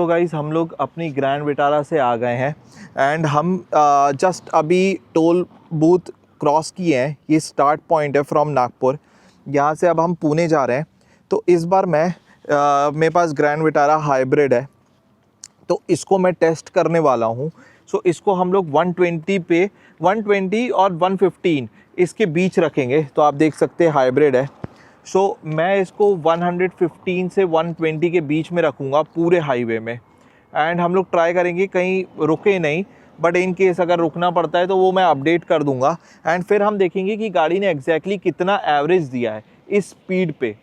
तो गाइस हम लोग अपनी ग्रैंड विटारा से आ गए हैं एंड हम जस्ट अभी टोल बूथ क्रॉस किए हैं। ये स्टार्ट पॉइंट है फ्रॉम नागपुर। यहाँ से अब हम पुणे जा रहे हैं। तो इस बार मेरे पास ग्रैंड विटारा हाइब्रिड है, तो इसको मैं टेस्ट करने वाला हूँ। सो इसको हम लोग 120 पे 120 और 115 इसके बीच रखेंगे। तो आप देख सकते हैं हाइब्रिड है। सो मैं इसको 115 से 120 के बीच में रखूँगा पूरे हाईवे में। एंड हम लोग ट्राई करेंगे कहीं रुके नहीं, बट इन केस अगर रुकना पड़ता है तो वो मैं अपडेट कर दूँगा। एंड फिर हम देखेंगे कि गाड़ी ने एग्जैक्टली कितना एवरेज दिया है इस स्पीड पे।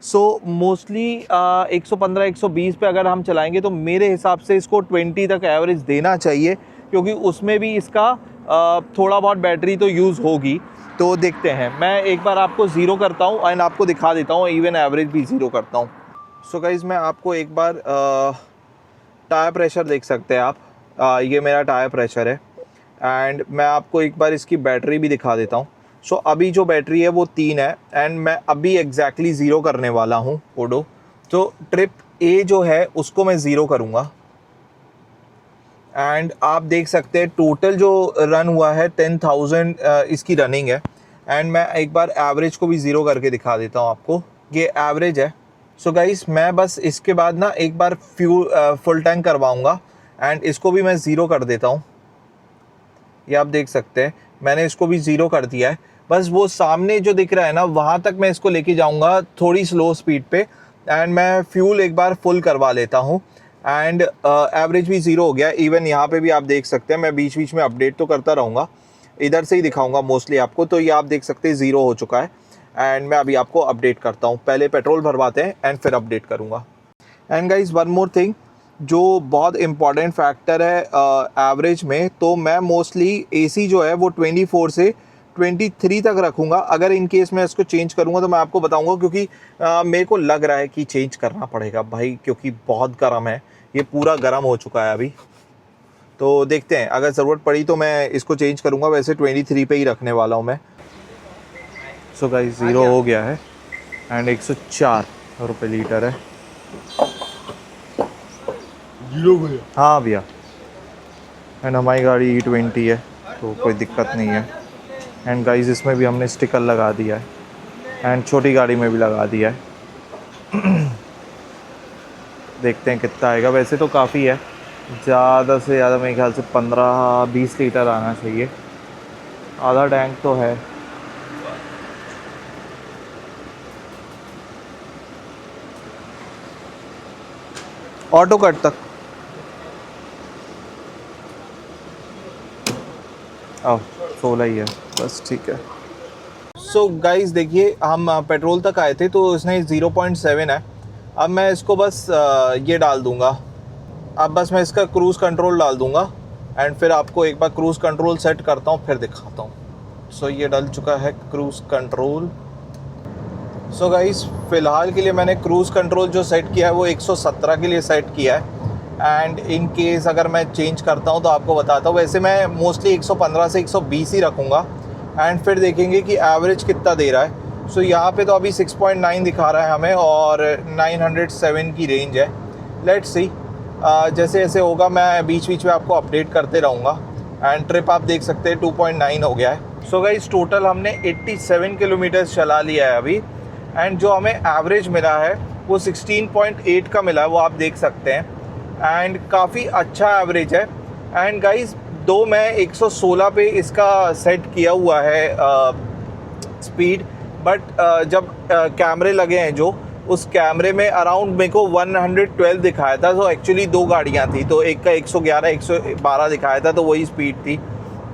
सो मोस्टली 115-120 पे अगर हम चलाएंगे तो मेरे हिसाब से इसको 20 तक एवरेज देना चाहिए, क्योंकि उसमें भी इसका थोड़ा बहुत बैटरी तो यूज़ होगी। तो देखते हैं, मैं एक बार आपको ज़ीरो करता हूँ एंड आपको दिखा देता हूँ, इवन एवरेज भी ज़ीरो करता हूँ। सो गाइज़ मैं आपको एक बार टायर प्रेशर देख सकते हैं आप। ये मेरा टायर प्रेशर है एंड मैं आपको एक बार इसकी बैटरी भी दिखा देता हूँ। सो अभी जो बैटरी है वो 3 है एंड मैं अभी एग्जैक्टली ज़ीरो करने वाला हूँ ओडो। तो ट्रिप ए जो है उसको मैं ज़ीरो करूँगा एंड आप देख सकते हैं टोटल जो रन हुआ है 10,000 इसकी रनिंग है। एंड मैं एक बार एवरेज को भी ज़ीरो करके दिखा देता हूँ आपको। ये एवरेज है। सो गाइस मैं बस इसके बाद ना एक बार फुल टैंक करवाऊँगा एंड इसको भी मैं ज़ीरो कर देता हूँ। ये आप देख सकते हैं मैंने इसको भी ज़ीरो कर दिया है। बस वो सामने जो दिख रहा है ना वहाँ तक मैं इसको लेके जाऊँगा थोड़ी स्लो स्पीड पे एंड मैं फ्यूल एक बार फुल करवा लेता हूँ। एंड एवरेज भी ज़ीरो हो गया। इवन यहाँ पे भी आप देख सकते हैं, मैं बीच बीच में अपडेट तो करता रहूँगा, इधर से ही दिखाऊँगा मोस्टली आपको। तो ये आप देख सकते हैं ज़ीरो हो चुका है एंड मैं अभी आपको अपडेट करता हूँ। पहले पेट्रोल भरवाते हैं एंड फिर अपडेट करूँगा। And guys one more thing जो बहुत इम्पॉर्टेंट फैक्टर है एवरेज में, तो मैं मोस्टली एसी जो है वो 24 से 23 तक रखूँगा। अगर इन केस मैं इसको चेंज करूँगा तो मैं आपको बताऊँगा, क्योंकि मेरे को लग रहा है कि चेंज करना पड़ेगा भाई, क्योंकि बहुत गर्म है, ये पूरा गर्म हो चुका है अभी। तो देखते हैं, अगर ज़रूरत पड़ी तो मैं इसको चेंज करूँगा। वैसे 23 पे ही रखने वाला हूँ मैं। सो गाइस ज़ीरो हो गया है एंड 104 रुपये लीटर है। जीरो भैया? हाँ भैया। एंड हमारी गाड़ी E20 है तो कोई दिक्कत नहीं है। एंड गाइस इसमें भी हमने स्टिकर लगा दिया है एंड छोटी गाड़ी में भी लगा दिया है। देखते हैं कितना आएगा। वैसे तो काफ़ी है, ज़्यादा से ज़्यादा मेरे ख्याल से 15-20 लीटर आना चाहिए। आधा टैंक तो है। ऑटो कट तक 16 ही है बस, ठीक है। सो गाइस देखिए हम पेट्रोल तक आए थे तो इसने 0.7 है। अब मैं इसको बस ये डाल दूंगा। अब बस मैं इसका क्रूज़ कंट्रोल डाल दूंगा एंड फिर आपको एक बार क्रूज़ कंट्रोल सेट करता हूँ फिर दिखाता हूँ। सो ये डल चुका है क्रूज़ कंट्रोल। सो गाइस फ़िलहाल के लिए मैंने क्रूज़ कंट्रोल जो सेट किया है वो 117 के लिए सेट किया है। एंड इन केस अगर मैं चेंज करता हूँ तो आपको बताता हूँ। वैसे मैं मोस्टली 115 से 120 ही रखूँगा एंड फिर देखेंगे कि एवरेज कितना दे रहा है। सो यहाँ पे तो अभी 6.9 दिखा रहा है हमें और 907 की रेंज है। लेट्स सी, जैसे जैसे होगा मैं बीच बीच में आपको अपडेट करते रहूँगा। एंड ट्रिप आप देख सकते हैं 2.9 हो गया है। सो गाइस टोटल हमने 87 किलोमीटर चला लिया है अभी एंड जो हमें एवरेज मिला है वो 16.8 का मिला है, वो आप देख सकते हैं। एंड काफ़ी अच्छा एवरेज है। एंड गाइस दो मैं 116 पे इसका सेट किया हुआ है स्पीड, बट जब कैमरे लगे हैं जो उस कैमरे में अराउंड मेरे को 112 दिखाया था। तो एक्चुअली दो गाड़ियां थी, तो एक का 111 112 दिखाया था, तो वही स्पीड थी।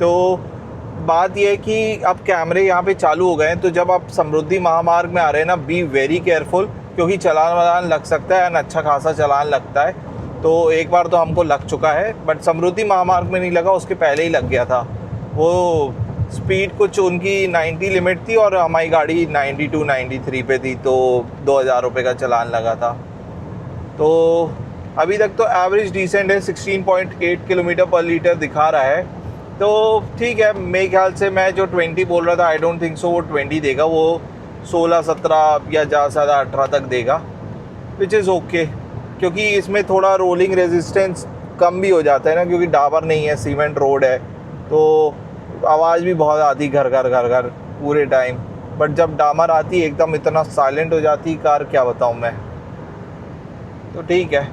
तो बात यह है कि अब कैमरे यहाँ पे चालू हो गए हैं, तो जब आप समृद्धि महामार्ग में आ रहे हैं ना, बी वेरी केयरफुल, क्योंकि चलान वलान लग सकता है एंड अच्छा खासा चलान लगता है। तो एक बार तो हमको लग चुका है, बट समृद्धि महामार्ग में नहीं लगा, उसके पहले ही लग गया था। वो स्पीड कुछ उनकी 90 लिमिट थी और हमारी गाड़ी 92-93 पे थी, तो 2,000 रुपये का चलान लगा था। तो अभी तक तो एवरेज डिसेंट है, 16.8 किलोमीटर पर लीटर दिखा रहा है। तो ठीक है, मेरे ख्याल से मैं जो 20 बोल रहा था, आई डोंट थिंक सो वो 20 देगा, वो 16-17 या ज़्यादा से ज़्यादा 18 तक देगा, विच इज़ ओके। क्योंकि इसमें थोड़ा रोलिंग रेजिस्टेंस कम भी हो जाता है ना, क्योंकि डाबर नहीं है, सीमेंट रोड है, तो आवाज़ भी बहुत आती घर घर घर घर पूरे टाइम। बट जब डामर आती है एकदम इतना साइलेंट हो जाती कार, क्या बताऊँ मैं। तो ठीक है।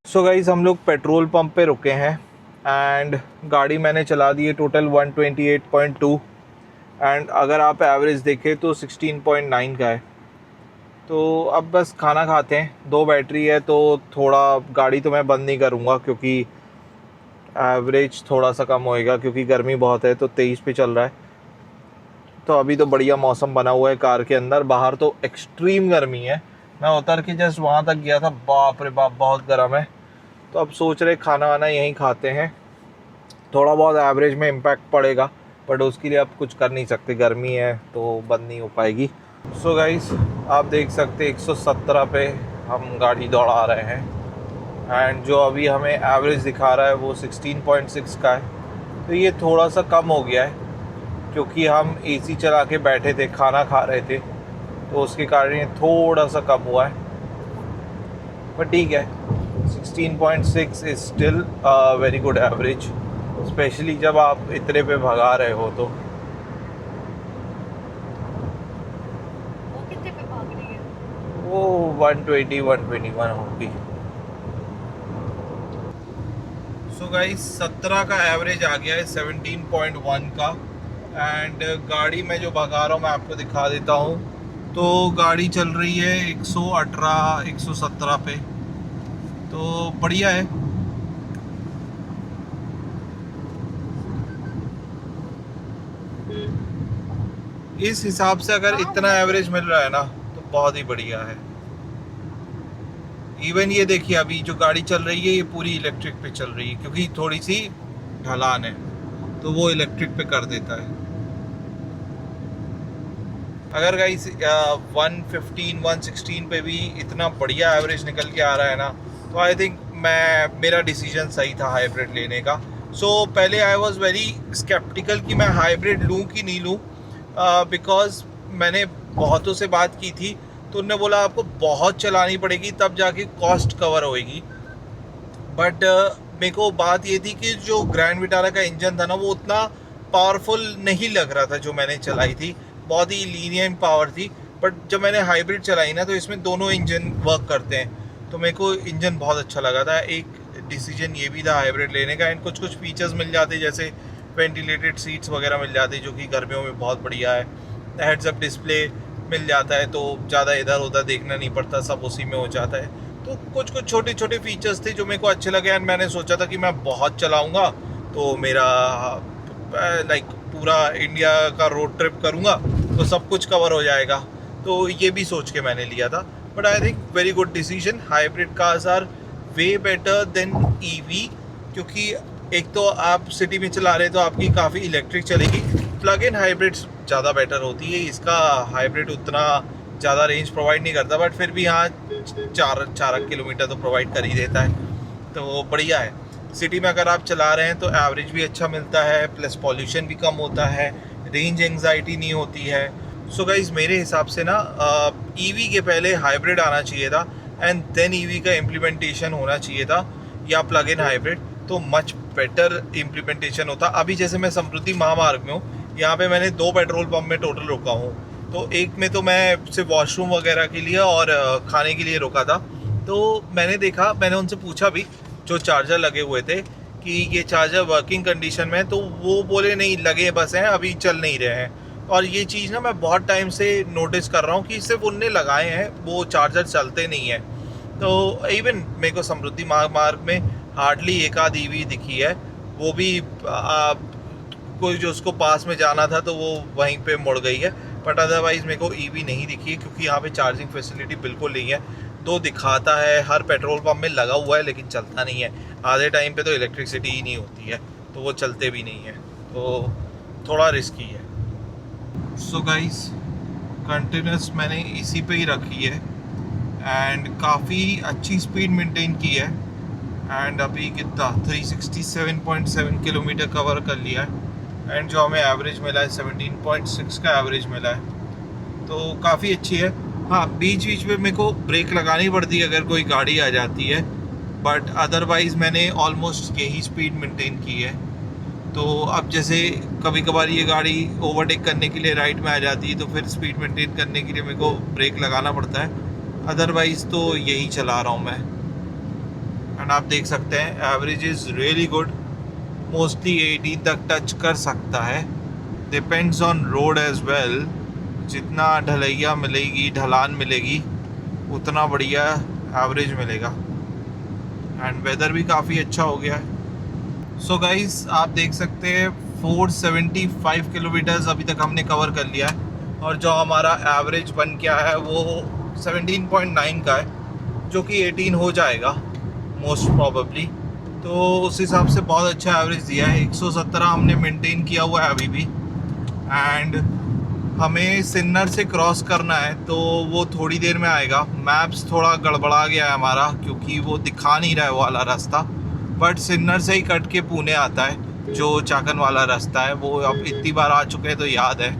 सो गाइस हम लोग पेट्रोल पंप पे रुके हैं एंड गाड़ी मैंने चला दी है टोटल 128.2 एंड अगर आप एवरेज देखें तो 16.9 का है। तो अब बस खाना खाते हैं, 2 बैटरी है तो थोड़ा गाड़ी तो मैं बंद नहीं करूँगा क्योंकि एवरेज थोड़ा सा कम होएगा, क्योंकि गर्मी बहुत है। तो 23 पे चल रहा है, तो अभी तो बढ़िया मौसम बना हुआ है कार के अंदर। बाहर तो एक्सट्रीम गर्मी है, मैं उतर के जस्ट वहाँ तक गया था, बाप रे बाप बहुत गर्म है। तो अब सोच रहे खाना वाना यहीं खाते हैं, थोड़ा बहुत एवरेज में इम्पैक्ट पड़ेगा बट उसके लिए अब कुछ कर नहीं सकते, गर्मी है तो बंद नहीं हो पाएगी। सो गाइस आप देख सकते 117 पे हम गाड़ी दौड़ा रहे हैं एंड जो अभी हमें एवरेज दिखा रहा है वो 16.6 का है। तो ये थोड़ा सा कम हो गया है क्योंकि हम एसी चला के बैठे थे, खाना खा रहे थे, तो उसके कारण ये थोड़ा सा कम हुआ है। पर ठीक है, 16.6 is still very good average, specially जब आप इतने पे भगा रहे हो तो। वो कितने पे भाग रही है? वो 120-121 होगी। सो गाइस 17 का एवरेज आ गया है 17.1 का एंड गाड़ी में जो भगा रहा हूँ मैं आपको दिखा देता हूँ। तो गाड़ी चल रही है 118-117 पे, तो बढ़िया है। इस हिसाब से अगर इतना एवरेज मिल रहा है ना तो बहुत ही बढ़िया है। इवन ये देखिए अभी जो गाड़ी चल रही है ये पूरी इलेक्ट्रिक पे चल रही है, क्योंकि थोड़ी सी ढलान है तो वो इलेक्ट्रिक पे कर देता है। अगर गाइस 115-116 पे भी इतना बढ़िया एवरेज निकल के आ रहा है ना, तो आई थिंक मेरा डिसीजन सही था हाइब्रिड लेने का। सो पहले आई वाज वेरी स्केप्टिकल कि मैं हाइब्रिड लूँ कि नहीं लूँ, बिकॉज मैंने बहुतों से बात की थी तो उन्होंने बोला आपको बहुत चलानी पड़ेगी तब जाके कॉस्ट कवर होएगी। बट मेरे को बात ये थी कि जो ग्रैंड विटारा का इंजन था ना वो उतना पावरफुल नहीं लग रहा था जो मैंने चलाई थी, बहुत ही लीनियंट पावर थी। बट जब मैंने हाइब्रिड चलाई ना तो इसमें दोनों इंजन वर्क करते हैं, तो मेरे को इंजन बहुत अच्छा लगा था। एक डिसीजन ये भी था हाइब्रिड लेने का, एंड कुछ कुछ फीचर्स मिल जाते जैसे वेंटिलेटेड सीट्स वगैरह मिल जाती जो कि गर्मियों में बहुत बढ़िया है। हेड्स अप डिस्प्ले मिल जाता है तो ज़्यादा इधर उधर देखना नहीं पड़ता, सब उसी में हो जाता है। तो कुछ कुछ छोटे छोटे फीचर्स थे जो मेरे को अच्छे लगे एंड मैंने सोचा था कि मैं बहुत चलाऊँगा तो मेरा लाइक पूरा इंडिया का रोड ट्रिप करूँगा तो सब कुछ कवर हो जाएगा। तो ये भी सोच के मैंने लिया था। But I think very good decision. Hybrid cars are way better than EV, क्योंकि एक तो आप सिटी में चला रहे तो आपकी काफ़ी इलेक्ट्रिक चलेगी, प्लग इन हाइब्रिड ज़्यादा बेटर होती है। इसका हाइब्रिड उतना ज़्यादा रेंज प्रोवाइड नहीं करता बट फिर भी हाँ 4 किलोमीटर तो प्रोवाइड कर ही देता है, तो बढ़िया है। सिटी में अगर आप चला रहे हैं तो एवरेज भी अच्छा मिलता है, प्लस पॉल्यूशन भी कम होता है, रेंज एंग्जाइटी नहीं होती है। सो गाइस मेरे हिसाब से ना ईवी के पहले हाइब्रिड आना चाहिए था एंड देन ईवी का इम्प्लीमेंटेशन होना चाहिए था, या प्लग इन हाइब्रिड, तो मच बेटर इम्प्लीमेंटेशन होता। अभी जैसे मैं समृद्धि महामार्ग में हूँ, यहाँ पे मैंने 2 पेट्रोल पंप में टोटल रुका हूँ। तो एक में तो मैं सिर्फ वॉशरूम वगैरह के लिए और खाने के लिए रुका था। तो मैंने देखा, मैंने उनसे पूछा भी जो चार्जर लगे हुए थे कि ये चार्जर वर्किंग कंडीशन में है, तो वो बोले नहीं लगे बस हैं, अभी चल नहीं रहे हैं। और ये चीज़ ना मैं बहुत टाइम से नोटिस कर रहा हूँ कि सिर्फ उनने लगाए हैं, वो चार्जर चलते नहीं हैं। तो इवन मेरे को समृद्धि मार्ग में हार्डली एक आध ईवी दिखी है, वो भी कोई जो उसको पास में जाना था तो वो वहीं पे मुड़ गई है। बट अदरवाइज़ मेरे को ईवी नहीं दिखी है, क्योंकि यहाँ पे चार्जिंग फैसिलिटी बिल्कुल नहीं है। तो दिखाता है हर पेट्रोल पंप में लगा हुआ है लेकिन चलता नहीं है। आधे टाइम पे तो इलेक्ट्रिसिटी ही नहीं होती है तो वो चलते भी नहीं है, तो थोड़ा रिस्की है। सो गाइस कंटिन्यूस मैंने इसी पे ही रखी है एंड काफ़ी अच्छी स्पीड मेंटेन की है एंड अभी कितना 367.7 किलोमीटर कवर कर लिया है एंड जो हमें एवरेज मिला है 17.6 का एवरेज मिला है, तो काफ़ी अच्छी है। हाँ, बीच बीच में मेरे को ब्रेक लगानी पड़ती है अगर कोई गाड़ी आ जाती है, बट अदरवाइज़ मैंने ऑलमोस्ट यही स्पीड मेंटेन की है। तो अब जैसे कभी कभार ये गाड़ी ओवरटेक करने के लिए राइट में आ जाती है, तो फिर स्पीड मेंटेन करने के लिए मेरे को ब्रेक लगाना पड़ता है, अदरवाइज़ तो यही चला रहा हूँ मैं। एंड आप देख सकते हैं average is really good, mostly 80 तक टच कर सकता है, depends on road as well. जितना ढलैया मिलेगी, ढलान मिलेगी, उतना बढ़िया एवरेज मिलेगा। एंड वेदर भी काफ़ी अच्छा हो गया है। सो गाइस, आप देख सकते हैं 475 किलोमीटर्स अभी तक हमने कवर कर लिया है, और जो हमारा एवरेज बन के आया है वो 17.9 का है, जो कि 18 हो जाएगा मोस्ट प्रॉबेबली। तो उस हिसाब से बहुत अच्छा एवरेज दिया है। 117 हमने मेंटेन किया हुआ है अभी भी। एंड हमें सिन्नर से क्रॉस करना है, तो वो थोड़ी देर में आएगा। मैप्स थोड़ा गड़बड़ा गया है हमारा, क्योंकि वो दिखा नहीं रहा है वो वाला रास्ता, बट सिन्नर से ही कट के पुणे आता है, जो चाकन वाला रास्ता है। वो अब इतनी बार आ चुके हैं तो याद है।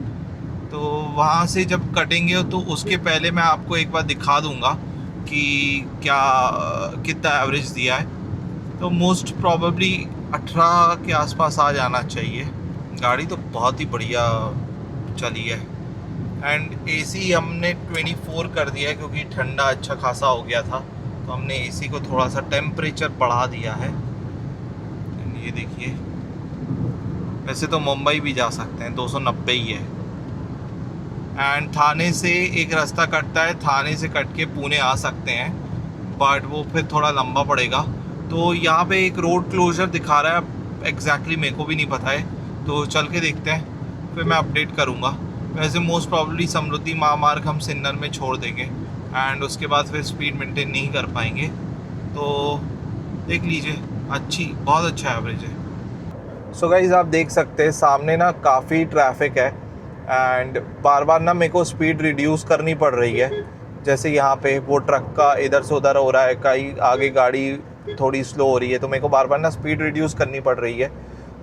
तो वहाँ से जब कटेंगे तो उसके पहले मैं आपको एक बार दिखा दूँगा कि क्या कितना एवरेज दिया है। तो मोस्ट प्रॉबेबली 18 के आसपास आ जाना चाहिए। गाड़ी तो बहुत ही बढ़िया चली है। एंड एसी हमने 24 कर दिया है, क्योंकि ठंडा अच्छा खासा हो गया था, तो हमने एसी को थोड़ा सा टेम्परेचर बढ़ा दिया है। ये देखिए, वैसे तो मुंबई भी जा सकते हैं, 290 ही है। एंड थाने से एक रास्ता कटता है, थाने से कट के पुणे आ सकते हैं, बट वो फिर थोड़ा लंबा पड़ेगा। तो यहाँ पे एक रोड क्लोजर दिखा रहा है, एग्जैक्टली मेरे को भी नहीं पता है, तो चल के देखते हैं, फिर मैं अपडेट करूँगा। वैसे मोस्ट प्रॉब्ली समृद्धि महामार्ग हम सिन्नर में छोड़ देंगे, एंड उसके बाद फिर स्पीड मेंटेन नहीं कर पाएंगे। तो देख लीजिए, बहुत अच्छा एवरेज है। सो गाइस, आप देख सकते हैं सामने ना काफ़ी ट्रैफिक है, एंड बार बार ना मेरे को स्पीड रिड्यूस करनी पड़ रही है। जैसे यहाँ पे वो ट्रक का इधर से उधर हो रहा है, कहीं आगे गाड़ी थोड़ी स्लो हो रही है, तो मेरे को बार बार ना स्पीड रिड्यूस करनी पड़ रही है।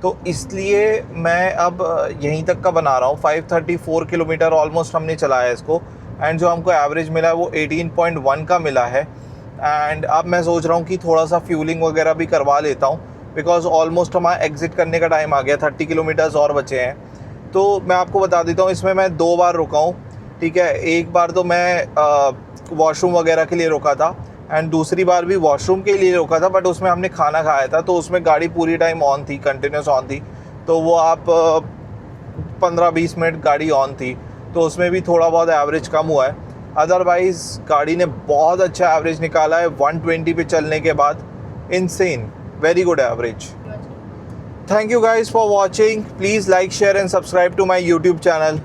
तो इसलिए मैं अब यहीं तक का बना रहा हूँ। 534 किलोमीटर ऑलमोस्ट हमने चलाया है इसको, एंड जो हमको एवरेज मिला है वो 18.1 का मिला है। एंड अब मैं सोच रहा हूँ कि थोड़ा सा फ्यूलिंग वगैरह भी करवा लेता हूँ, बिकॉज ऑलमोस्ट हमारा एग्ज़िट करने का टाइम आ गया, 30 किलोमीटर्स और बचे हैं। तो मैं आपको बता देता हूँ, इसमें मैं 2 बार रुका हूँ, ठीक है। एक बार तो मैं वॉशरूम वगैरह के लिए रुका था, एंड दूसरी बार भी वॉशरूम के लिए रोका था, बट उसमें हमने खाना खाया था, तो उसमें गाड़ी पूरी टाइम ऑन थी, कंटिन्यूस ऑन थी। तो वो आप 15-20 मिनट गाड़ी ऑन थी, तो उसमें भी थोड़ा बहुत एवरेज कम हुआ है। अदरवाइज़ गाड़ी ने बहुत अच्छा एवरेज निकाला है 120 पे चलने के बाद। Insane, very good average. Thank you guys for watching. Please like, share and subscribe to my YouTube channel.